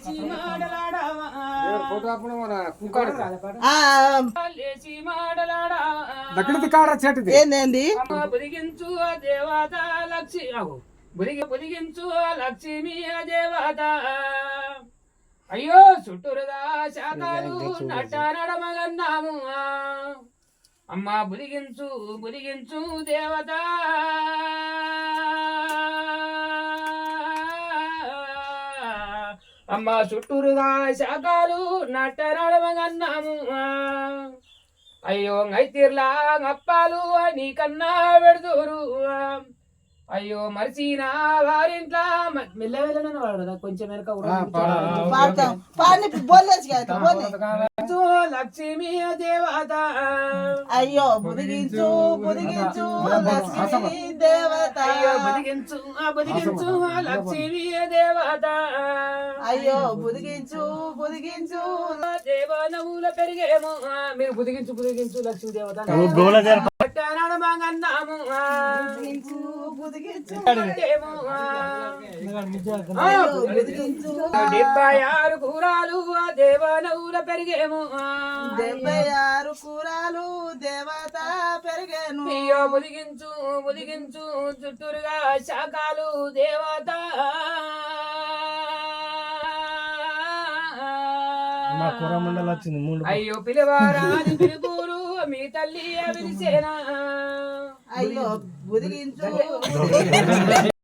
లేచి మాడలాడవా లేచి మాడలాడవా ఏంది బుదిగించు దేవత లక్ష్మి బుదిగించు లక్ష్మి దేవత అయ్యో చుట్టూరుగా శాఖలు నట్ట నడమగన్నాము అమ్మ బుదిగించు దేవత అమ్మ చుట్టూరుగా శాఖలు నట్ట నడమగన్నాము అయ్యో ఐతీర్లా అప్పాలు నీకన్నా పెడుతురు అయ్యో మరిచిన వారింట్లా మెల్ల వెళ్ళనని వాడు కొంచెం వెనక లక్ష్మీ దేవత అయ్యో బుదిగించు లక్ష్మీ దేవత బుదిగించు లక్ష్మీ దేవత అయ్యో బుదిగించు దేవనముల పెరిగేమో మీరు బుదిగించు లక్ష్మీ దేవత అన్నాము డెబ్బై ఆరు కూరాలు దేవనవుల పెరిగేము 76 కూరాలు దేవత పెరిగేను అయ్యో బుదిగించు చుట్టూరుగా శాఖలు దేవత అయ్యో పిలవారాని పిలుగురు మీ తల్లి అవిసేనా అయ్యో బుదిగించు